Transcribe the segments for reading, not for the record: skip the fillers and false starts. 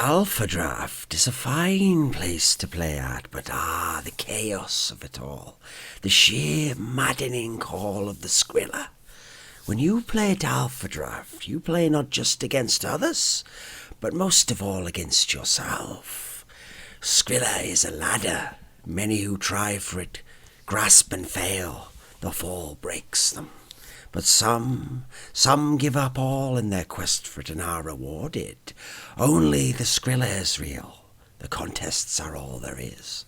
Alpha Draft is a fine place to play at, but the chaos of it all, the sheer maddening call of the Skrilla. When you play at Alpha Draft, you play not just against others, but most of all against yourself. Skrilla is a ladder. Many who try for it grasp and fail. The fall breaks them. But some give up all in their quest for it and are rewarded. Only the Skrilla is real. The contests are all there is.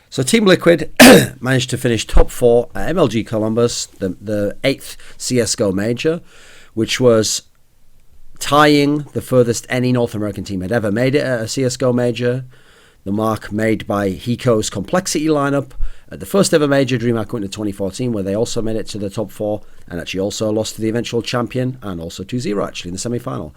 So Team Liquid managed to finish top 4 at MLG Columbus, the 8th CSGO major, which was tying the furthest any North American team had ever made it at a CSGO major. The mark made by Hiko's Complexity lineup at the first ever major, DreamHack went to 2014, where they also made it to the top 4 and actually also lost to the eventual champion and also 2-0 actually in the semi-final.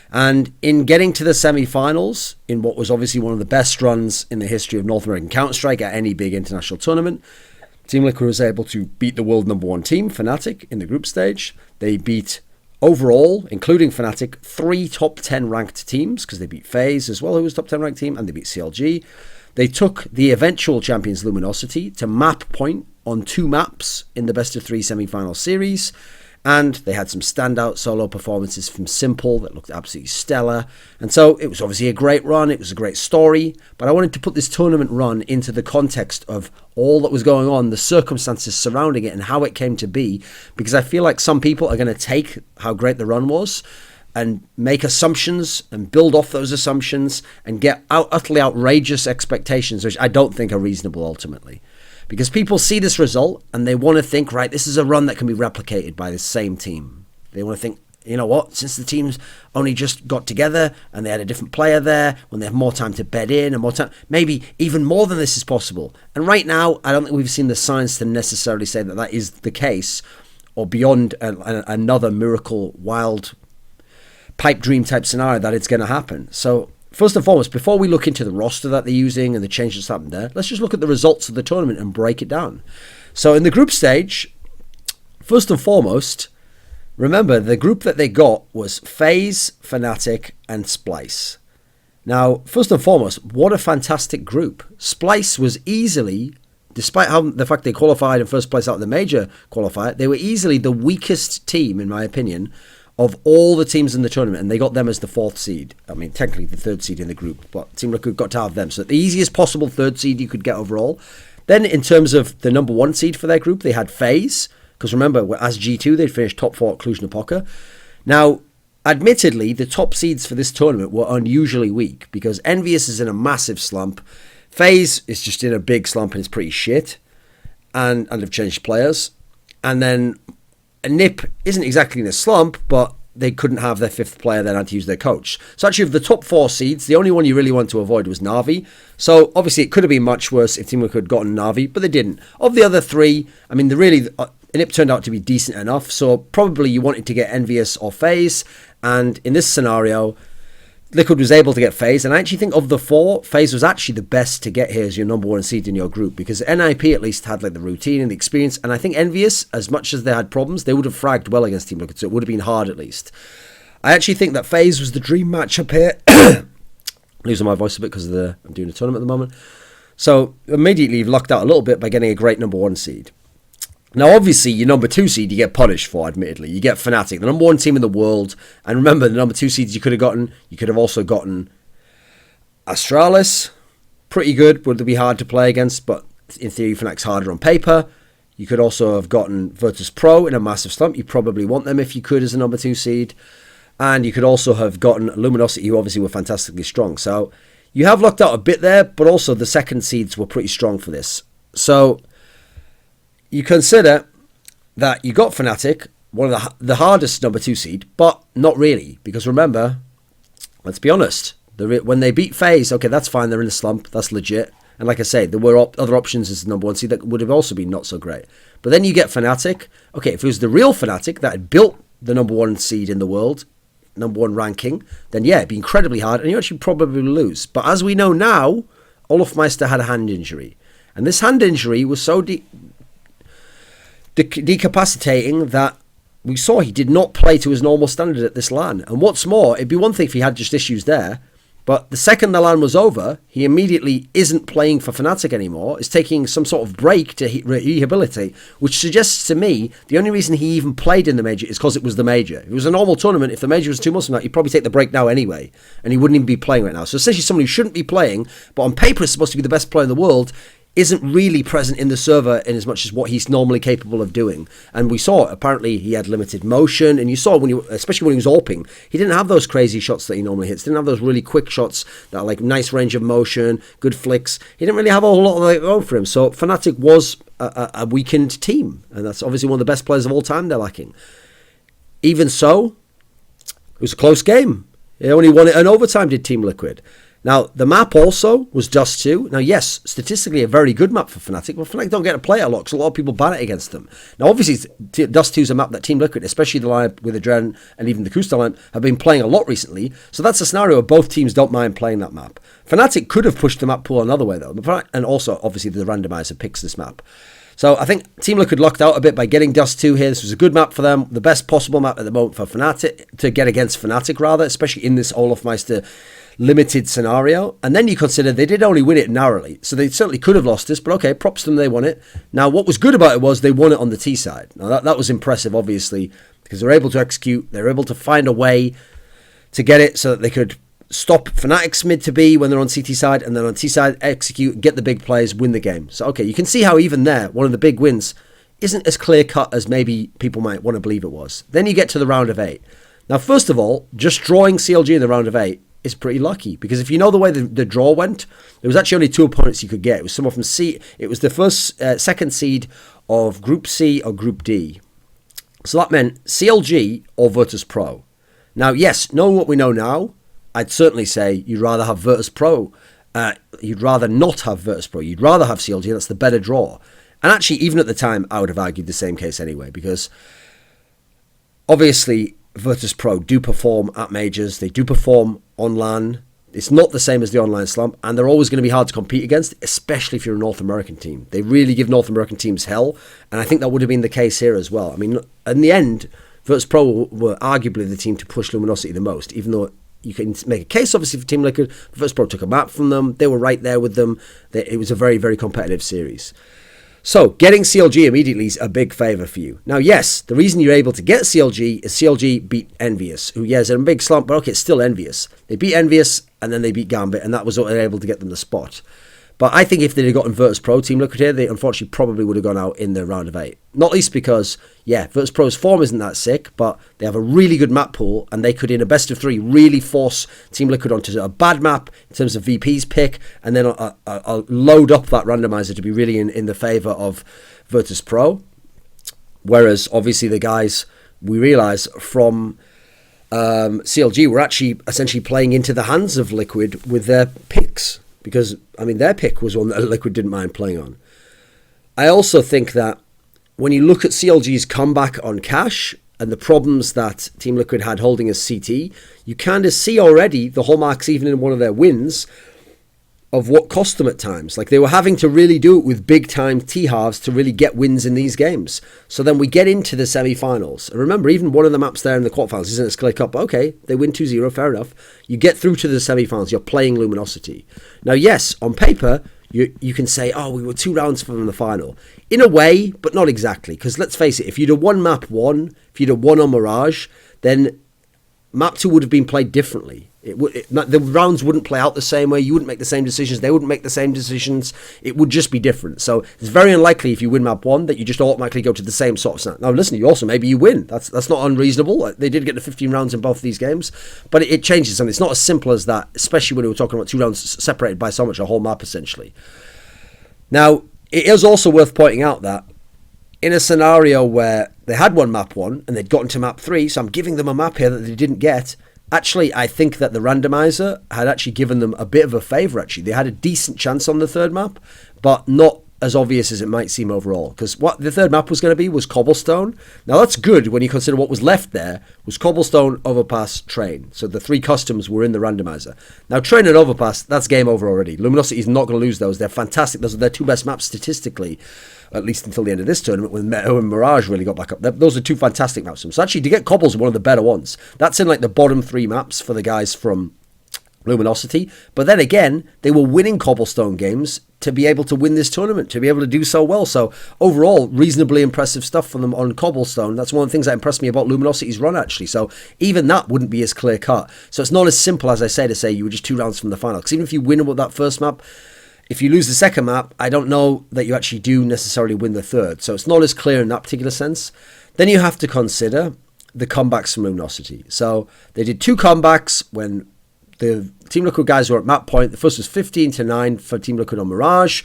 And in getting to the semi-finals, in what was obviously one of the best runs in the history of North American Counter-Strike at any big international tournament, Team Liquid was able to beat the world number 1 team, Fnatic, in the group stage. They beat, overall, including Fnatic, 3 top 10 ranked teams, because they beat FaZe as well, who was top 10 ranked team, and they beat CLG. They took the eventual champions Luminosity to map point on 2 maps in the best of 3 semi-final series. And they had some standout solo performances from Simple that looked absolutely stellar. And so it was obviously a great run. It was a great story. But I wanted to put this tournament run into the context of all that was going on, the circumstances surrounding it and how it came to be. Because I feel like some people are going to take how great the run was and make assumptions and build off those assumptions and get utterly outrageous expectations, which I don't think are reasonable ultimately. Because people see this result and they want to think, right, this is a run that can be replicated by the same team. They want to think, you know what, since the teams only just got together and they had a different player there, when they have more time to bed in and more time, maybe even more than this is possible. And right now, I don't think we've seen the signs to necessarily say that that is the case, or beyond another miracle, wild pipe dream type scenario that it's going to happen. So first and foremost, before we look into the roster that they're using and the changes that happened there, let's just look at the results of the tournament and break it down. So in the group stage, first and foremost, remember the group that they got was FaZe, Fnatic, and Splyce. Now, first and foremost, what a fantastic group. Splyce was easily, despite the fact they qualified in first place out of the major qualifier, they were easily the weakest team, in my opinion, of all the teams in the tournament, and they got them as the 4th seed. I mean, technically the 3rd seed in the group, but Team Liquid got to have them. So the easiest possible 3rd seed you could get overall. Then in terms of the number 1 seed for their group, they had FaZe, because remember, as G2, they'd finished top 4 at Cluj-Napoca. Now, admittedly, the top seeds for this tournament were unusually weak, because Envious is in a massive slump. FaZe is just in a big slump and it's pretty shit, and have changed players. And then NiP isn't exactly in a slump, but they couldn't have their 5th player then had to use their coach. So actually of the top 4 seeds, the only one you really want to avoid was Na'Vi. So obviously it could have been much worse if Team Liquid had gotten Na'Vi, but they didn't. Of the other 3, I mean, NiP turned out to be decent enough, so probably you wanted to get Envious or FaZe, and in this scenario, Liquid was able to get FaZe, and I actually think of the 4, FaZe was actually the best to get here as your number 1 seed in your group, because NIP at least had like the routine and the experience, and I think Envious, as much as they had problems, they would have fragged well against Team Liquid, so it would have been hard at least. I actually think that FaZe was the dream matchup here. Losing my voice a bit because I'm doing a tournament at the moment. So immediately you've lucked out a little bit by getting a great number 1 seed. Now, obviously, your number 2 seed you get punished for, admittedly. You get Fnatic, the number 1 team in the world. And remember, the number 2 seeds you could have also gotten Astralis. Pretty good, would be hard to play against, but in theory, Fnatic's harder on paper. You could also have gotten Virtus.pro in a massive slump. You probably want them if you could as a number 2 seed. And you could also have gotten Luminosity, who obviously were fantastically strong. So you have lucked out a bit there, but also the second seeds were pretty strong for this. So you consider that you got Fnatic, one of the hardest number 2 seed, but not really. Because remember, let's be honest, when they beat FaZe, okay, that's fine, they're in a slump, that's legit. And like I say, there were other options as the number 1 seed that would have also been not so great. But then you get Fnatic. Okay, if it was the real Fnatic that had built the number 1 seed in the world, number 1 ranking, then yeah, it'd be incredibly hard, and you actually probably lose. But as we know now, Olofmeister had a hand injury. And this hand injury was so decapacitating that we saw he did not play to his normal standard at this LAN. And what's more, it'd be one thing if he had just issues there, But the second the LAN was over, he immediately isn't playing for Fnatic anymore, is taking some sort of break to rehabilitate, which suggests to me the only reason he even played in the major is because it was the major. If it was a normal tournament, if the major was 2 months from now, he'd probably take the break now anyway, and he wouldn't even be playing right now. So essentially someone who shouldn't be playing, but on paper is supposed to be the best player in the world, isn't really present in the server in as much as what he's normally capable of doing. And we saw, apparently, he had limited motion, and you saw, especially when he was AWPing, he didn't have those crazy shots that he normally hits. Didn't have those really quick shots that are like nice range of motion, good flicks. He didn't really have a whole lot of that going for him. So Fnatic was a weakened team, and that's obviously one of the best players of all time they're lacking. Even so, it was a close game. They only won it in overtime, did Team Liquid. Now, the map also was Dust 2. Now, yes, statistically a very good map for Fnatic, but Fnatic don't get to play it a lot because a lot of people ban it against them. Now, obviously, Dust 2 is a map that Team Liquid, especially the lineup with Adren and even the Kusta lineup, have been playing a lot recently. So that's a scenario where both teams don't mind playing that map. Fnatic could have pushed the map pool another way, though. And also, obviously, the randomizer picks this map. So I think Team Liquid lucked out a bit by getting Dust 2 here. This was a good map for them. The best possible map at the moment for Fnatic, to get against Fnatic, rather, especially in this Olofmeister limited scenario. And then you consider they did only win it narrowly, so they certainly could have lost this, but okay, props to them, they won it. Now, what was good about it was they won it on the T side. Now, that was impressive, obviously, because they were able to execute, they were able to find a way to get it so that they could stop Fnatic's mid to B when they're on CT side, and then on T side, execute, get the big plays, win the game. So, okay, you can see how even there, one of the big wins isn't as clear-cut as maybe people might want to believe it was. Then you get to the round of 8. Now, first of all, just drawing CLG in the round of 8 is pretty lucky, because if you know the way the draw went, there was actually only 2 opponents you could get. It was someone from C. It was the second seed of Group C or Group D. So that meant CLG or Virtus.pro. Now, yes, knowing what we know now, I'd certainly say you'd rather have Virtus.pro. You'd rather not have Virtus.pro. You'd rather have CLG. That's the better draw. And actually, even at the time, I would have argued the same case anyway, because obviously Virtus.pro do perform at majors. They do perform on LAN. It's not the same as the online slump, and they're always going to be hard to compete against, especially if you're a North American team. They really give North American teams hell, and I think that would have been the case here as well. I mean, in the end, Virtus.pro were arguably the team to push Luminosity the most, even though you can make a case, obviously, for Team Liquid. Virtus.pro took a map from them. They were right there with them. It was a very, very competitive series. So, getting CLG immediately is a big favour for you. Now, yes, the reason you're able to get CLG is CLG beat Envious, who, yes, they're in a big slump, but okay, it's still Envious. They beat Envious, and then they beat Gambit, and that was what they were able to get them the spot. But I think if they'd have gotten Virtus.pro, Team Liquid here, they unfortunately probably would have gone out in the round of 8. Not least because, yeah, Virtus.pro's form isn't that sick, but they have a really good map pool, and they could, in a best of 3, really force Team Liquid onto a bad map in terms of VP's pick, and then load up that randomizer to be really in the favour of Virtus.pro. Whereas, obviously, the guys, we realise from CLG were actually essentially playing into the hands of Liquid with their picks. Because, I mean, their pick was one that Liquid didn't mind playing on. I also think that when you look at CLG's comeback on cash and the problems that Team Liquid had holding as CT, you kind of see already the hallmarks, even in one of their wins, of what cost them at times. Like, they were having to really do it with big-time T-halves to really get wins in these games. So then we get into the semi-finals. And remember, even one of the maps there in the quarterfinals isn't as clear cut, but okay, they win 2-0, fair enough. You get through to the semi-finals, you're playing Luminosity. Now, yes, on paper, you can say, oh, we were 2 rounds from the final. In a way, but not exactly, because let's face it, if you'd have won map 1, if you'd have won on Mirage, then map 2 would have been played differently. The rounds wouldn't play out the same way. You wouldn't make the same decisions. They wouldn't make the same decisions. It would just be different. So it's very unlikely if you win map 1 that you just automatically go to the same sort of snap. Now listen, you also maybe you win. That's not unreasonable. They did get to 15 rounds in both of these games, but it changes something. It's not as simple as that, especially when we were talking about 2 rounds separated by so much, a whole map essentially. Now it is also worth pointing out that in a scenario where they had won map 1 and they'd gotten to map 3, so I'm giving them a map here that they didn't get. Actually, I think that the randomizer had actually given them a bit of a favour, actually. They had a decent chance on the third map, but not as obvious as it might seem overall. Because what the third map was going to be was Cobblestone. Now, that's good when you consider what was left there was Cobblestone, Overpass, Train. So the 3 customs were in the randomizer. Now, Train and Overpass, that's game over already. Luminosity is not going to lose those. They're fantastic. Those are their 2 best maps statistically, at least until the end of this tournament, when Mirage really got back up. Those are 2 fantastic maps. So actually, to get Cobbles, one of the better ones. That's in like the bottom 3 maps for the guys from Luminosity. But then again, they were winning cobblestone games to be able to win this tournament, to be able to do so well. So overall, reasonably impressive stuff from them on cobblestone. That's one of the things that impressed me about Luminosity's run, actually. So even that wouldn't be as clear cut. So it's not as simple as I say to say you were just 2 rounds from the final. Because even if you win with that first map, if you lose the second map, I don't know that you actually do necessarily win the third. So it's not as clear in that particular sense. Then you have to consider the comebacks from Luminosity. So they did 2 comebacks when the Team Liquid guys were at map point. The first was 15-9 for Team Liquid on Mirage,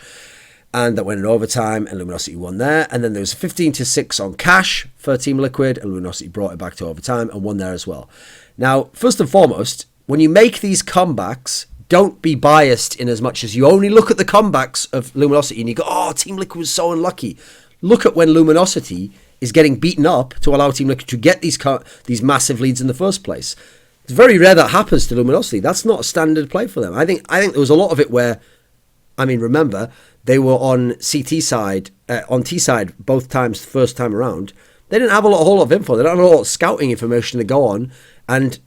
and that went in overtime, and Luminosity won there. And then there was 15-6 on Cache for Team Liquid, and Luminosity brought it back to overtime and won there as well. Now, first and foremost, when you make these comebacks, don't be biased in as much as you only look at the comebacks of Luminosity and you go, oh, Team Liquid was so unlucky. Look at when Luminosity is getting beaten up to allow Team Liquid to get these massive leads in the first place. It's very rare that happens to Luminosity. That's not a standard play for them. I think there was a lot of it where, I mean, remember, they were on CT side, on T side both times the first time around. They didn't have a whole lot of info. They don't have a lot of scouting information to go on. And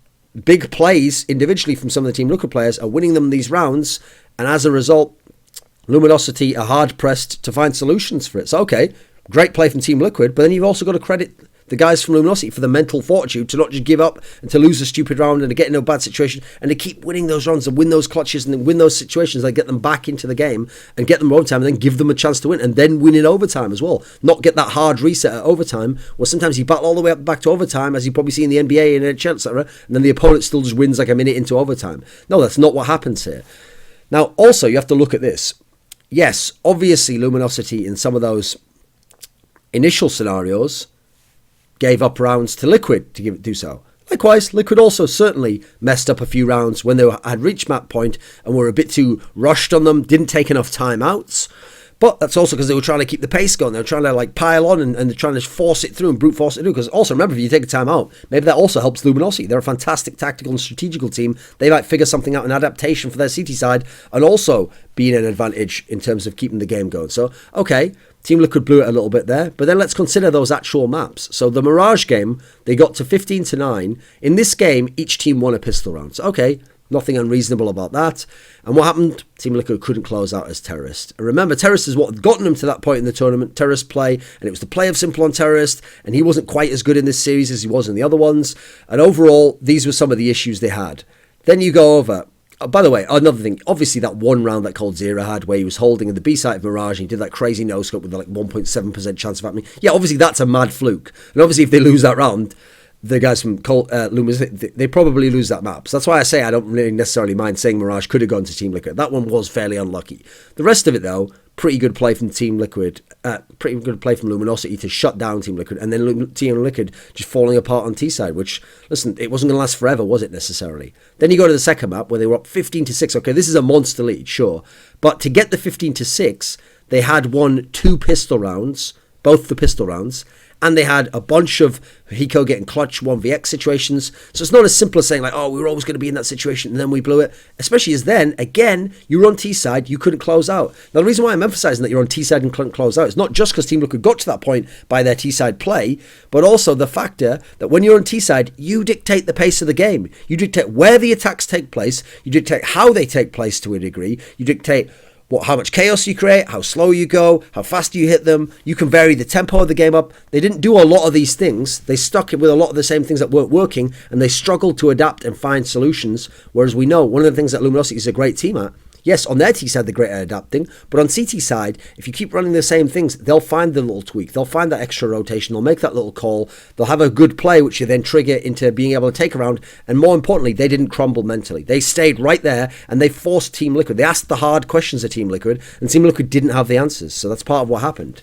big plays individually from some of the Team Liquid players are winning them these rounds. And as a result, Luminosity are hard-pressed to find solutions for it. So, okay, great play from Team Liquid, but then you've also got to credit the guys from Luminosity for the mental fortitude to not just give up and to lose a stupid round and to get into a bad situation and to keep winning those rounds and win those clutches and then win those situations and get them back into the game and get them overtime and then give them a chance to win and then win in overtime as well. Not get that hard reset at overtime where sometimes you battle all the way up back to overtime, as you probably see in the NBA and NHL, etc., and then the opponent still just wins like a minute into overtime. No, that's not what happens here. Now, also, you have to look at this. Yes, obviously Luminosity in some of those initial scenarios gave up rounds to Liquid to do so. Likewise, Liquid also certainly messed up a few rounds when they had reached map point and were a bit too rushed on them, didn't take enough timeouts. But that's also because they were trying to keep the pace going. They were trying to like pile on and they're trying to force it through and brute force it through. Because also remember, if you take a time out, maybe that also helps Luminosity. They're a fantastic tactical and strategical team. They might figure something out, an adaptation for their CT side, and also be an advantage in terms of keeping the game going. So, okay, Team Liquid blew it a little bit there, but then let's consider those actual maps. So the Mirage game, they got to 15-9. In this game, each team won a pistol round. So, okay, nothing unreasonable about that. And what happened? Team Liquid couldn't close out as Terrorist. And remember, Terrorist is what had gotten them to that point in the tournament. Terrorist play, and it was the play of Simple on Terrorist, and he wasn't quite as good in this series as he was in the other ones. And overall, these were some of the issues they had. Then you go over. Oh, by the way, another thing, obviously that one round that coldzera had where he was holding in the B side of Mirage and he did that crazy no-scope with like 1.7% chance of happening. Yeah, obviously that's a mad fluke. And obviously if they lose that round, the guys from Lumis, they probably lose that map. So that's why I say I don't really necessarily mind saying Mirage could have gone to Team Liquid. That one was fairly unlucky. The rest of it, though, pretty good play from Team Liquid, pretty good play from Luminosity to shut down Team Liquid, and then Team Liquid just falling apart on T-side, which, listen, it wasn't going to last forever, was it, necessarily? Then you go to the second map where they were up 15-6. Okay, this is a monster lead, sure. But to get the 15-6, they had won 2 pistol rounds, both the pistol rounds, and they had a bunch of Hiko getting clutch 1vx situations. So it's not as simple as saying like, oh, we were always going to be in that situation and then we blew it. Especially as then, again, you were on T-side, you couldn't close out. Now, the reason why I'm emphasizing that you're on T-side and couldn't close out is not just because Team Liquid got to that point by their T-side play, but also the factor that when you're on T-side, you dictate the pace of the game. You dictate where the attacks take place. You dictate how they take place to a degree. You dictate how much chaos you create, how slow you go, how fast you hit them. You can vary the tempo of the game up. They didn't do a lot of these things. They stuck with a lot of the same things that weren't working, and they struggled to adapt and find solutions. Whereas we know one of the things that Luminosity is a great team at, yes, on their T side they're great at adapting, but on CT side, if you keep running the same things, they'll find the little tweak, they'll find that extra rotation, they'll make that little call, they'll have a good play which you then trigger into being able to take a round, and more importantly, they didn't crumble mentally. They stayed right there, and they forced Team Liquid. They asked the hard questions of Team Liquid, and Team Liquid didn't have the answers, so that's part of what happened.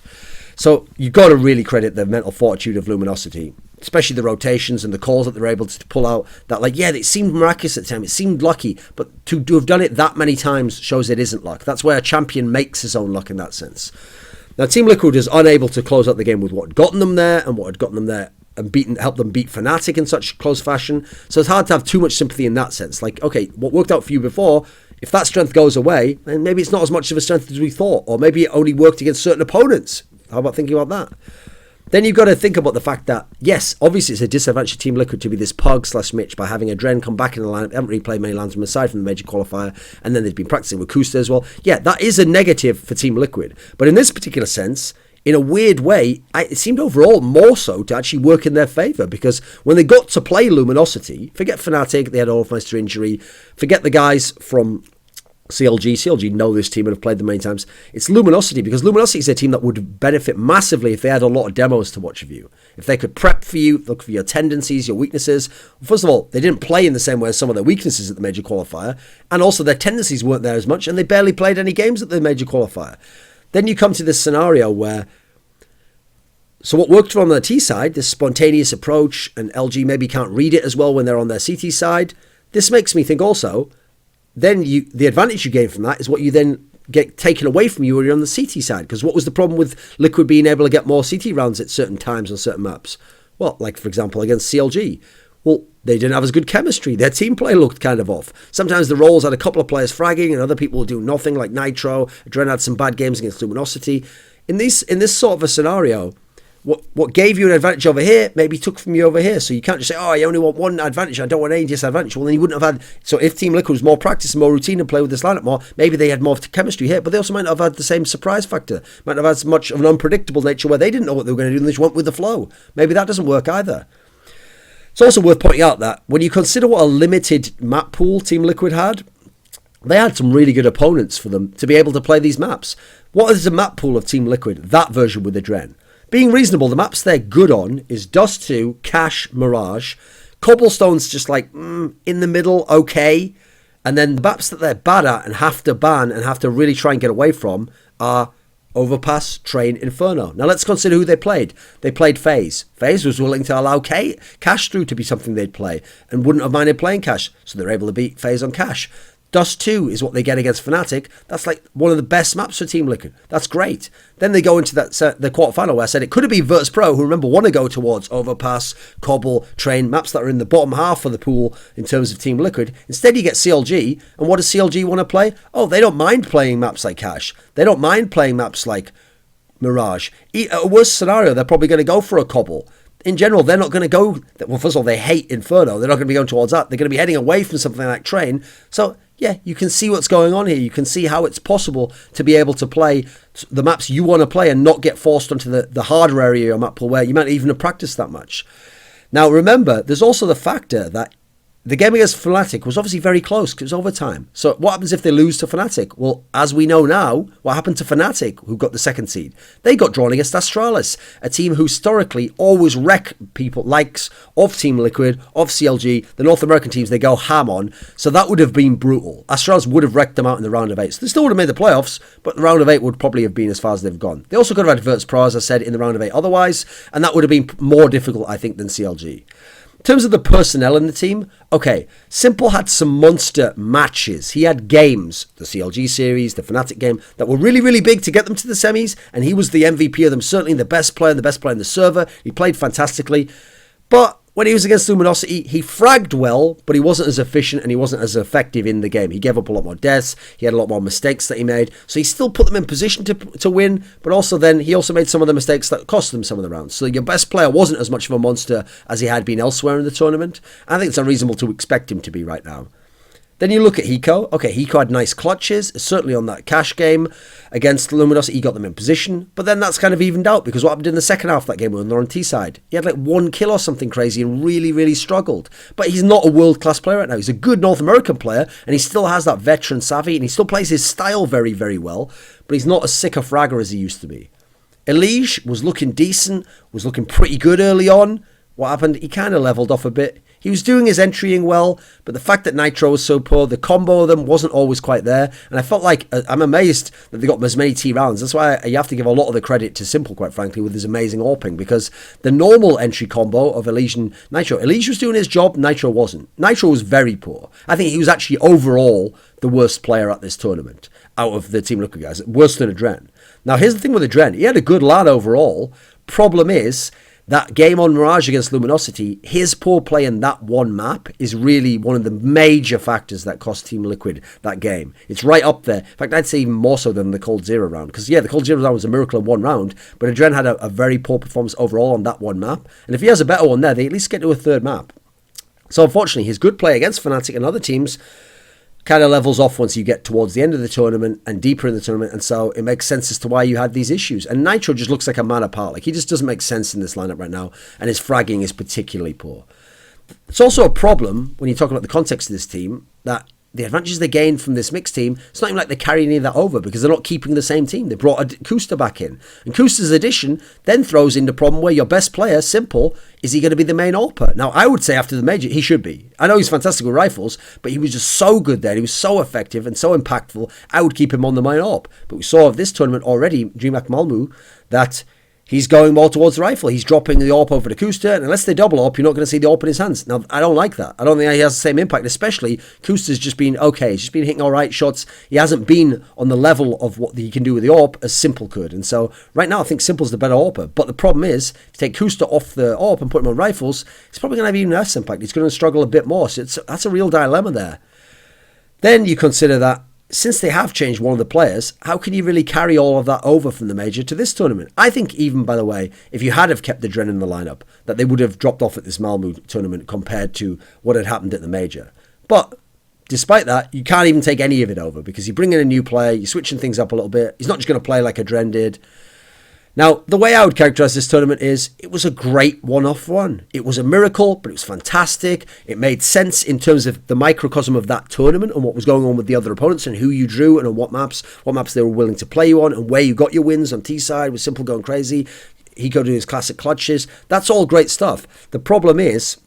So you've got to really credit the mental fortitude of Luminosity, especially the rotations and the calls that they're able to pull out. That, like, yeah, it seemed miraculous at the time, it seemed lucky, but to have done it that many times shows it isn't luck. That's where a champion makes his own luck in that sense. Now, Team Liquid is unable to close out the game with what had gotten them there and what had gotten them there and helped them beat Fnatic in such close fashion. So it's hard to have too much sympathy in that sense. Like, okay, what worked out for you before, if that strength goes away, then maybe it's not as much of a strength as we thought, or maybe it only worked against certain opponents. How about thinking about that? then you've got to think about the fact that, yes, obviously it's a disadvantage to Team Liquid to be this Pog/Mitch by having a Dren come back in the lineup. They haven't really played many landsmen aside from the major qualifier, and then they've been practicing with Kusta as well. Yeah, that is a negative for Team Liquid. But in this particular sense, in a weird way, it seemed overall more so to actually work in their favour, because when they got to play Luminosity, forget Fnatic, they had Olofmeister injury, forget the guys from CLG know this team and have played them many times. It's Luminosity, because Luminosity is a team that would benefit massively if they had a lot of demos to watch of you. If they could prep for you, look for your tendencies, your weaknesses. First of all, they didn't play in the same way as some of their weaknesses at the major qualifier, and also their tendencies weren't there as much, and they barely played any games at the major qualifier. Then you come to this scenario where, so what worked for them on the T side, this spontaneous approach, and LG maybe can't read it as well when they're on their CT side. This makes me think also, then the advantage you gain from that is what you then get taken away from you when you're on the CT side. Because what was the problem with Liquid being able to get more CT rounds at certain times on certain maps? Well, like for example against CLG. Well, they didn't have as good chemistry. Their team play looked kind of off. Sometimes the roles had a couple of players fragging and other people would do nothing, like Nitro. Dren had some bad games against Luminosity. In this sort of a scenario, what gave you an advantage over here maybe took from you over here. So you can't just say, oh, I only want one advantage, I don't want any disadvantage. Well, then you wouldn't have had... So if Team Liquid was more practice and more routine and play with this lineup more, maybe they had more chemistry here, but they also might not have had the same surprise factor. Might not have had as much of an unpredictable nature where they didn't know what they were going to do and they just went with the flow. Maybe that doesn't work either. It's also worth pointing out that when you consider what a limited map pool Team Liquid had, they had some really good opponents for them to be able to play these maps. What is the map pool of Team Liquid? That version with the Dren. Being reasonable, the maps they're good on is Dust 2, Cache, Mirage. Cobblestone's just like in the middle, okay. And then the maps that they're bad at and have to ban and have to really try and get away from are Overpass, Train, Inferno. Now let's consider who they played. They played FaZe. FaZe was willing to allow Cache through to be something they'd play and wouldn't have minded playing Cache. So they're able to beat FaZe on Cache. Dust 2 is what they get against Fnatic. That's like one of the best maps for Team Liquid. That's great. Then they go into the quarterfinal where I said it could have been Virtus Pro, who remember want to go towards Overpass, Cobble, Train, maps that are in the bottom half of the pool in terms of Team Liquid. Instead you get CLG, and what does CLG want to play? Oh, they don't mind playing maps like Cache. They don't mind playing maps like Mirage. A worse scenario, they're probably going to go for a Cobble. In general, they're not going to go... Well, first of all, they hate Inferno. They're not going to be going towards that. They're going to be heading away from something like Train. So, yeah, you can see what's going on here. You can see how it's possible to be able to play the maps you want to play and not get forced onto the harder area of your map pool where you might even have practiced that much. Now, remember, there's also the factor that the game against Fnatic was obviously very close because it was overtime. So what happens if they lose to Fnatic? Well, as we know now, what happened to Fnatic, who got the second seed? They got drawn against Astralis, a team who historically always wreck people, likes of Team Liquid, of CLG, the North American teams they go ham on. So that would have been brutal. Astralis would have wrecked them out in the round of 8. So they still would have made the playoffs, but the round of 8 would probably have been as far as they've gone. They also could have had Virtus Pro, as I said, in the round of 8 otherwise, and that would have been more difficult, I think, than CLG. In terms of the personnel in the team, okay, Simple had some monster matches. He had games, the CLG series, the Fnatic game, that were really, really big to get them to the semis, and he was the MVP of them, certainly the best player in the server. He played fantastically, but when he was against Luminosity, he fragged well, but he wasn't as efficient and he wasn't as effective in the game. He gave up a lot more deaths, he had a lot more mistakes that he made, so he still put them in position to win, but also then he also made some of the mistakes that cost them some of the rounds. So your best player wasn't as much of a monster as he had been elsewhere in the tournament. I think it's unreasonable to expect him to be right now. Then you look at Hiko. Okay, Hiko had nice clutches, certainly on that Cache game against Luminosity. He got them in position, but then that's kind of evened out because what happened in the second half of that game when they're on T side? He had like 1 kill or something crazy and really, really struggled. But he's not a world-class player right now. He's a good North American player and he still has that veteran savvy and he still plays his style very, very well, but he's not as sick a fragger as he used to be. Elige was looking decent, was looking pretty good early on. What happened? He kind of leveled off a bit. He was doing his entrying well, but the fact that Nitro was so poor, the combo of them wasn't always quite there. And I felt like, I'm amazed that they got as many T rounds. That's why you have to give a lot of the credit to Simple, quite frankly, with his amazing AWPing, because the normal entry combo of Elige and Nitro, Elige was doing his job, Nitro wasn't. Nitro was very poor. I think he was actually overall the worst player at this tournament out of the Team Liquid guys, worse than a Dren. Now, here's the thing with a Dren. He had a good lad overall. Problem is, That game on Mirage against Luminosity, his poor play in that one map is really one of the major factors that cost Team Liquid that game. It's right up there. In fact, I'd say even more so than the Cold Zero round. Because, yeah, the Cold Zero round was a miracle in one round, but Adren had a very poor performance overall on that one map. And if he has a better one there, they at least get to a third map. So, unfortunately, his good play against Fnatic and other teams kind of levels off once you get towards the end of the tournament and deeper in the tournament, and so it makes sense as to why you had these issues. And Nitro just looks like a man apart. Like, he just doesn't make sense in this lineup right now, and his fragging is particularly poor. It's also a problem when you talk about the context of this team that the advantages they gained from this mixed team, it's not even like they're carrying any of that over because they're not keeping the same team. They brought Kusta back in. And Kusta's addition then throws in the problem where your best player, Simple, is he going to be the main AWPer? Now, I would say after the major, he should be. I know he's fantastic with rifles, but he was just so good there. He was so effective and so impactful. I would keep him on the main AWP. But we saw of this tournament already, DreamHack Malmö, that he's going more towards the rifle. He's dropping the AWP over to Kusta, and unless they double AWP, you're not going to see the AWP in his hands. Now, I don't like that. I don't think he has the same impact, especially Kusta's just been okay. He's just been hitting all right shots. He hasn't been on the level of what he can do with the AWP as Simple could. And so, right now, I think Simple's the better AWPer. But the problem is, if you take Kusta off the AWP and put him on rifles, he's probably going to have even less impact. He's going to struggle a bit more. So that's a real dilemma there. Then you consider that since they have changed one of the players, how can you really carry all of that over from the major to this tournament? I think even, by the way, if you had have kept the Dren in the lineup, that they would have dropped off at this Malmö tournament compared to what had happened at the major. But despite that, you can't even take any of it over because you bring in a new player, you're switching things up a little bit. He's not just going to play like a Dren did. Now, the way I would characterize this tournament is it was a great one-off one. It was a miracle, but it was fantastic. It made sense in terms of the microcosm of that tournament and what was going on with the other opponents and who you drew and on what maps they were willing to play you on and where you got your wins on T-side with Simple going crazy. He go to his classic clutches. That's all great stuff. The problem is,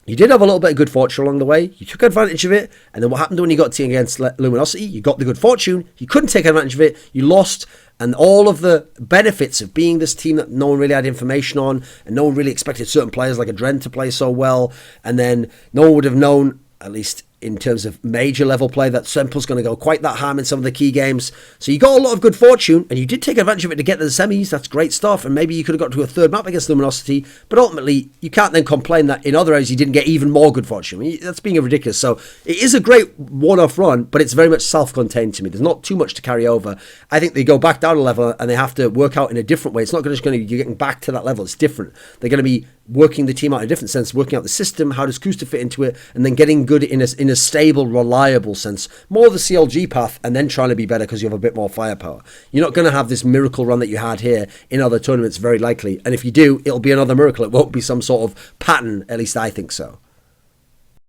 you did have a little bit of good fortune along the way. You took advantage of it. And then what happened when you got team against Luminosity? You got the good fortune. You couldn't take advantage of it. You lost. And all of the benefits of being this team that no one really had information on, and no one really expected certain players like Adren to play so well, and then no one would have known, at least in terms of major level play, that Simple's going to go quite that harm in some of the key games. So you got a lot of good fortune, and you did take advantage of it to get to the semis. That's great stuff, and maybe you could have got to a third map against Luminosity, but ultimately you can't then complain that in other areas you didn't get even more good fortune. I mean, that's being ridiculous. So it is a great one-off run, but it's very much self-contained to me. There's not too much to carry over. I think they go back down a level and they have to work out in a different way. It's not just going to be you're getting back to that level. It's different. They're going to be working the team out in a different sense, working out the system, how does Kusta fit into it, and then getting good in a stable, reliable sense. More the CLG path, and then trying to be better because you have a bit more firepower. You're not going to have this miracle run that you had here in other tournaments, very likely. And if you do, it'll be another miracle. It won't be some sort of pattern, at least I think so.